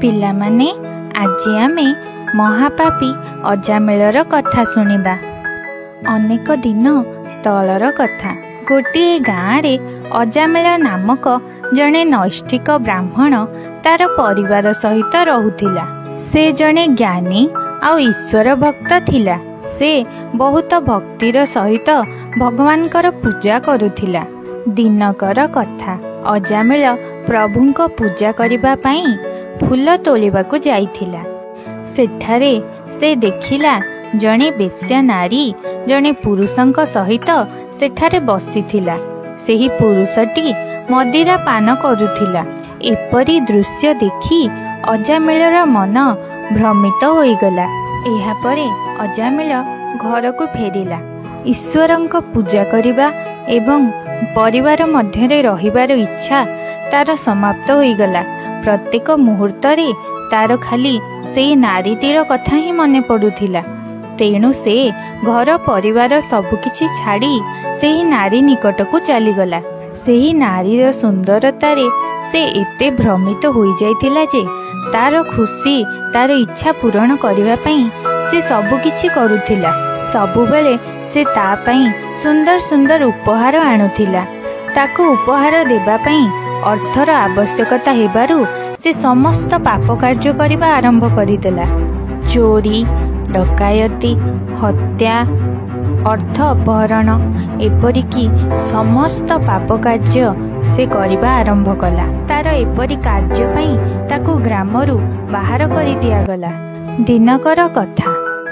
ପିଲାମାନେ, ଆଜି ଆମେ ମହାପାପୀ ଅଜାମିଳର କଥା ଶୁଣିବା। ଅନେକ ଦିନ ତଳର କଥା। ଗୋଟିଏ ଗାଁରେ ଅଜାମିଳ ନାମକ ଜଣେ ନୈଷ୍ଠିକ ବ୍ରାହ୍ମଣ ତାର ପରିବାର ସହିତ ରହୁଥିଲା। ସେ ଜଣେ ଜ୍ଞାନୀ ଆଉ ଈଶ୍ୱର ଭକ୍ତ ଥିଲା। ସେ ବହୁତ ଭକ୍ତିର ସହିତ ଭଗବାନଙ୍କର ପୂଜା କରୁଥିଲା। ଦିନକର କଥା, ଅଜାମିଳ ପ୍ରଭୁଙ୍କ ପୂଜା କରିବା ପାଇଁ ଫୁଲ ତୋଳିବାକୁ ଯାଇଥିଲା। ସେଠାରେ ସେ ଦେଖିଲା ଜଣେ ବେଶ୍ୟା ନାରୀ ଜଣେ ପୁରୁଷଙ୍କ ସହିତ ସେଠାରେ ବସିଥିଲା। ସେହି ପୁରୁଷଟି ମଦିରା ପାନ କରୁଥିଲା। ଏପରି ଦୃଶ୍ୟ ଦେଖି ଅଜାମିଳର ମନ ଭ୍ରମିତ ହୋଇଗଲା। ଏହାପରେ ଅଜାମିଳ ଘରକୁ ଫେରିଲା। ଈଶ୍ୱରଙ୍କ ପୂଜା କରିବା ଏବଂ ପରିବାର ମଧ୍ୟରେ ରହିବାର ଇଚ୍ଛା ତାର ସମାପ୍ତ ହୋଇଗଲା। ପ୍ରତ୍ୟେକ ମୁହୂର୍ତ୍ତରେ ତାର ଖାଲି ସେଇ ନାରୀଟିର କଥା ହିଁ ମନେ ପଡ଼ୁଥିଲା। ତେଣୁ ସେ ଘର ପରିବାର ସବୁକିଛି ଛାଡ଼ି ସେହି ନାରୀ ନିକଟକୁ ଚାଲିଗଲା। ସେହି ନାରୀର ସୁନ୍ଦରତାରେ ସେ ଏତେ ଭ୍ରମିତ ହୋଇଯାଇଥିଲା ଯେ ତାର ଖୁସି, ତାର ଇଚ୍ଛା ପୂରଣ କରିବା ପାଇଁ ସେ ସବୁକିଛି କରୁଥିଲା। ସବୁବେଳେ ସେ ତା ପାଇଁ ସୁନ୍ଦର ସୁନ୍ଦର ଉପହାର ଆଣୁଥିଲା। ତାକୁ ଉପହାର ଦେବା ପାଇଁ ଅର୍ଥର ଆବଶ୍ୟକତା ହେବାରୁ ସେ ସମସ୍ତ ପାପ କାର୍ଯ୍ୟ କରିବା ଆରମ୍ଭ କରିଦେଲା। ଚୋରି, ଡକାୟତି, ହତ୍ୟା, ଅର୍ଥ ଅପହରଣ, ଏପରିକି ସମସ୍ତ ପାପ କାର୍ଯ୍ୟ ସେ କରିବା ଆରମ୍ଭ କଲା। ତାର ଏପରି କାର୍ଯ୍ୟ ପାଇଁ ତାକୁ ଗ୍ରାମରୁ ବାହାର କରି ଦିଆଗଲା। ଦିନକର କଥା,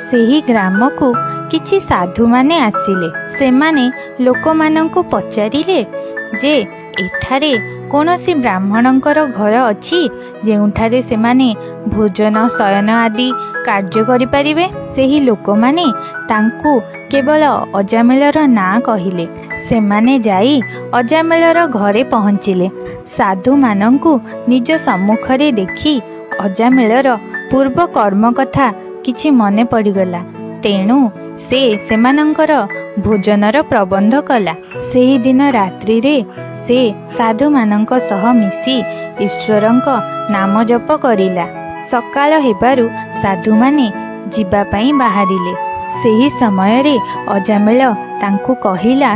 ସେହି ଗ୍ରାମକୁ କିଛି ସାଧୁମାନେ ଆସିଲେ। ସେମାନେ ଲୋକମାନଙ୍କୁ ପଚାରିଲେ ଯେ ଏଠାରେ କୌଣସି ବ୍ରାହ୍ମଣଙ୍କର ଘର ଅଛି ଯେଉଁଠାରେ ସେମାନେ ଭୋଜନ, ଶୟନ ଆଦି କାର୍ଯ୍ୟ କରିପାରିବେ। ସେହି ଲୋକମାନେ ତାଙ୍କୁ କେବଳ ଅଜାମିଳର ନାଁ କହିଲେ। ସେମାନେ ଯାଇ ଅଜାମିଳର ଘରେ ପହଞ୍ଚିଲେ। ସାଧୁମାନଙ୍କୁ ନିଜ ସମ୍ମୁଖରେ ଦେଖି ଅଜାମିଳର ପୂର୍ବ କର୍ମ କଥା କିଛି ମନେ ପଡ଼ିଗଲା। ତେଣୁ ସେ ସେମାନଙ୍କର ଭୋଜନର ପ୍ରବନ୍ଧ କଲା। ସେହିଦିନ ରାତ୍ରିରେ ସେ ସାଧୁମାନଙ୍କ ସହ ମିଶି ଈଶ୍ୱରଙ୍କ ନାମ ଜପ କରିଲା। ସକାଳ ହେବାରୁ ସାଧୁମାନେ ଯିବା ପାଇଁ ବାହାରିଲେ। ସେହି ସମୟରେ ଅଜାମିଳ ତାଙ୍କୁ କହିଲା,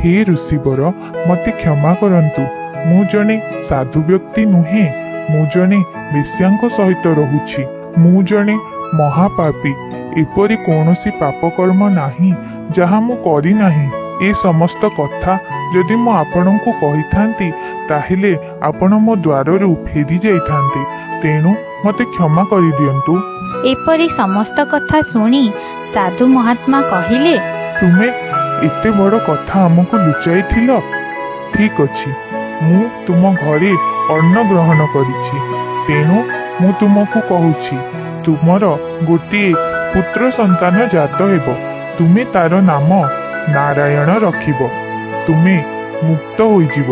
ହେ ଋଷିବର, ମୋତେ କ୍ଷମା କରନ୍ତୁ। ମୁଁ ଜଣେ ସାଧୁ ବ୍ୟକ୍ତି ନୁହେଁ। ମୁଁ ଜଣେ ବେଶ୍ୟାଙ୍କ ସହିତ ରହୁଛି। ମୁଁ ଜଣେ ମହାପାପୀ। ଏପରି କୌଣସି ପାପକର୍ମ ନାହିଁ ଯାହା ମୁଁ କରିନାହିଁ। ଏ ସମସ୍ତ କଥା ଯଦି ମୁଁ ଆପଣଙ୍କୁ କହିଥାନ୍ତି ତାହେଲେ ଆପଣ ମୋ ଦ୍ୱାରରୁ ଫେରି ଯାଇଥାନ୍ତେ। ତେଣୁ ମୋତେ କ୍ଷମା କରିଦିଅନ୍ତୁ। ଏପରି ସମସ୍ତ କଥା ଶୁଣି ସାଧୁ ମହାତ୍ମା କହିଲେ, ତୁମେ ଏତେ ବଡ଼ କଥା ଆମକୁ ଲୁଚାଇଥିଲ? ଠିକ୍ ଅଛି, ମୁଁ ତୁମ ଘରେ ଅନ୍ନ ଗ୍ରହଣ କରିଛି। ତେଣୁ ମୁଁ ତୁମକୁ କହୁଛି, ତୁମର ଗୋଟିଏ ପୁତ୍ର ସନ୍ତାନ ଜାତ ହେବ। ତୁମେ ତାର ନାମ ନାରାୟଣ ରଖିବ। ତୁମେ ମୁକ୍ତ ହୋଇଯିବ।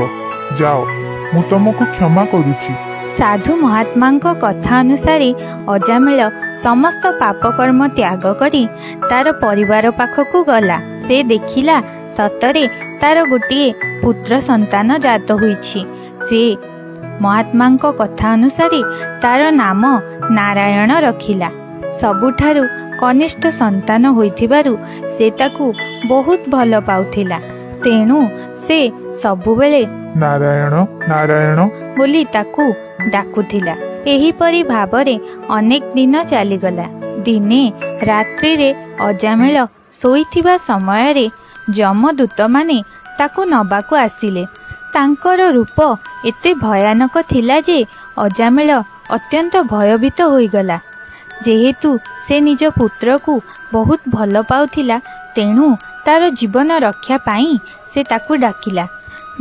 ଯାଅ, ମୁଁ ତୁମକୁ କ୍ଷମା କରୁଛି। ସାଧୁ ମହାତ୍ମାଙ୍କ କଥା ଅନୁସାରେ ଅଜାମିଳ ସମସ୍ତ ପାପକର୍ମ ତ୍ୟାଗ କରି ତାର ପରିବାର ପାଖକୁ ଗଲା। ସେ ଦେଖିଲା ସତରେ ତାର ଗୋଟିଏ ପୁତ୍ର ସନ୍ତାନ ଜାତ ହୋଇଛି। ସେ ମହାତ୍ମାଙ୍କ କଥା ଅନୁସାରେ ତାର ନାମ ନାରାୟଣ ରଖିଲା। ସବୁଠାରୁ କନିଷ୍ଠ ସନ୍ତାନ ହୋଇଥିବାରୁ ସେ ତାକୁ ବହୁତ ଭଲ ପାଉଥିଲା। ତେଣୁ ସେ ସବୁବେଳେ ନାରାୟଣ ନାରାୟଣ ବୋଲି ତାକୁ ଡାକୁଥିଲା। ଏହିପରି ଭାବରେ ଅନେକ ଦିନ ଚାଲିଗଲା। ଦିନେ ରାତ୍ରିରେ ଅଜାମିଳ ଶୋଇଥିବା ସମୟରେ ଯମଦୂତମାନେ ତାକୁ ନବାକୁ ଆସିଲେ। ତାଙ୍କର ରୂପ ଏତେ ଭୟାନକ ଥିଲା ଯେ ଅଜାମିଳ ଅତ୍ୟନ୍ତ ଭୟଭୀତ ହୋଇଗଲା। ଯେହେତୁ ସେ ନିଜ ପୁତ୍ରକୁ ବହୁତ ଭଲ ପାଉଥିଲା, ତେଣୁ ତାର ଜୀବନ ରକ୍ଷା ପାଇଁ ସେ ତାକୁ ଡାକିଲା,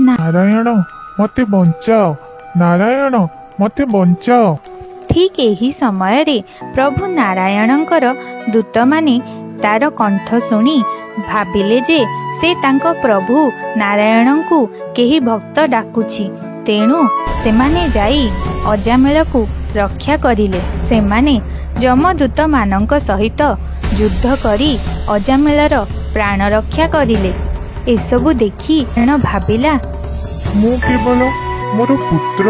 ନାରାୟଣ ମୋତେ ବଞ୍ଚାଅ, ନାରାୟଣ ମୋତେ ବଞ୍ଚାଅ। ଠିକ୍ ଏହି ସମୟରେ ପ୍ରଭୁ ନାରାୟଣଙ୍କର ଦୂତମାନେ ତାର କଣ୍ଠ ଶୁଣି ଭାବିଲେ ଯେ ସେ ତାଙ୍କ ପ୍ରଭୁ ନାରାୟଣଙ୍କୁ କେହି ଭକ୍ତ ଡାକୁଛି। ତେଣୁ ସେମାନେ ଯାଇ ଅଜାମିଳକୁ ରକ୍ଷା କରିଲେ। ସେମାନେ ଯମଦୂତମାନଙ୍କ ସହିତ ଯୁଦ୍ଧ କରି ଅଜାମିଳର ପ୍ରାଣ ରକ୍ଷା କରିଲେ। ଏସବୁ ଦେଖି ଏଣ ଭାବିଲା, ମୁଁ କେବଳ ମୋର ପୁତ୍ର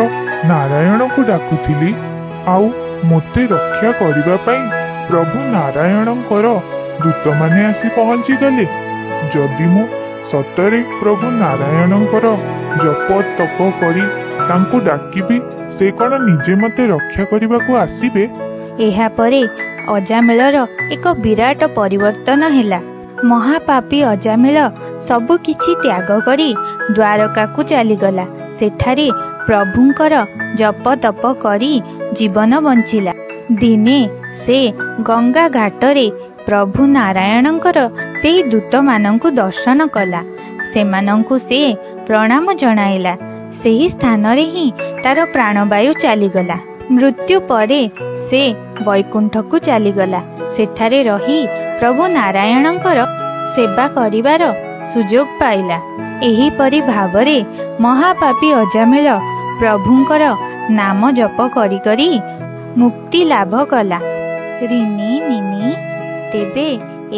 ନାରାୟଣକୁ ଡାକୁଥିଲି, ଆଉ ମୋତେ ରକ୍ଷା କରିବା ପାଇଁ ପ୍ରଭୁ ନାରାୟଣଙ୍କର ଦୂତମାନେ ଆସି ପହଞ୍ଚିଗଲେ। ଯଦି ମୁଁ ସତରେ ପ୍ରଭୁ ନାରାୟଣଙ୍କର ଜପ ତପ କରି ତାଙ୍କୁ ଡାକିବି, ସେ କ'ଣ ନିଜେ ମୋତେ ରକ୍ଷା କରିବାକୁ ଆସିବେ? ଏହାପରେ ଅଜାମିଳର ଏକ ବିରାଟ ପରିବର୍ତ୍ତନ ହେଲା। ମହାପାପୀ ଅଜାମିଳ ସବୁ କିଛି ତ୍ୟାଗ କରି ଦ୍ୱାରକାକୁ ଚାଲିଗଲା। ସେଠାରେ ପ୍ରଭୁଙ୍କର ଜପ ତପ କରି ଜୀବନ ବଞ୍ଚିଲା। ଦିନେ ସେ ଗଙ୍ଗା ଘାଟରେ ପ୍ରଭୁ ନାରାୟଣଙ୍କର ସେହି ଦୂତମାନଙ୍କୁ ଦର୍ଶନ କଲା। ସେମାନଙ୍କୁ ସେ ପ୍ରଣାମ ଜଣାଇଲା। ସେହି ସ୍ଥାନରେ ହିଁ ତାର ପ୍ରାଣବାୟୁ ଚାଲିଗଲା। ମୃତ୍ୟୁ ପରେ ସେ ବୈକୁଣ୍ଠକୁ ଚାଲିଗଲା। ସେଠାରେ ରହି ପ୍ରଭୁ ନାରାୟଣଙ୍କର ସେବା କରିବାର ସୁଯୋଗ ପାଇଲା। ଏହିପରି ଭାବରେ ମହାପାପୀ ଅଜାମିଳ ପ୍ରଭୁଙ୍କର ନାମ ଜପ କରି କରି ମୁକ୍ତି ଲାଭ କଲା। ରିନି ନିନି, ତେବେ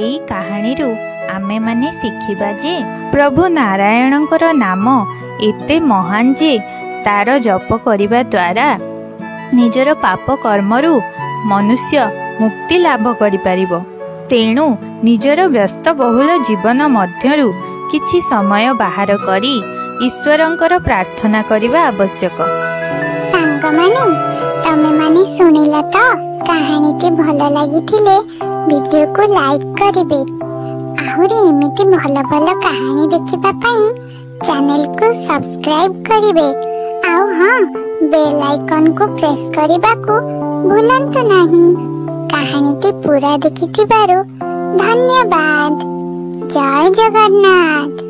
ଏଇ କାହାଣୀରୁ ଆମେମାନେ ଶିଖିବା ଯେ ପ୍ରଭୁ ନାରାୟଣଙ୍କର ନାମ ଏତେ ମହାନ ଯେ ତାର ଜପ କରିବା ଦ୍ୱାରା ନିଜର ପାପ କର୍ମରୁ ମନୁଷ୍ୟ ମୁକ୍ତି ଲାଭ କରିପାରିବ। ତେଣୁ ନିଜର ବ୍ୟସ୍ତବହୁଳ ଜୀବନ ମଧ୍ୟରୁ କିଛି ସମୟ ବାହାର କରି ଈଶ୍ୱରଙ୍କର ପ୍ରାର୍ଥନା କରିବା ଆବଶ୍ୟକ। ସାଙ୍ଗମାନେ, ତମେମାନେ ଶୁଣିଲ ତ? କାହାଣୀଟି ଭଲ ଲାଗିଥିଲେ ଭିଡିଓକୁ ଲାଇକ୍ କରିବେ। ଆହୁରି ଏମିତି ଭଲ ଭଲ କାହାଣୀ ଦେଖିବା ପାଇଁ ଚ୍ୟାନେଲକୁ ସବସ୍କ୍ରାଇବ୍ କରିବେ। ଆଉ ହଁ, ବେଲ୍ ଆଇକନକୁ ପ୍ରେସ୍ କରିବାକୁ ଭୁଲନ୍ତୁ ନାହିଁ। କାହାଣୀଟି ପୁରା ଦେଖିଥିବାରୁ ଧନ୍ୟବାଦ। ଜୟ ଜଗନ୍ନାଥ।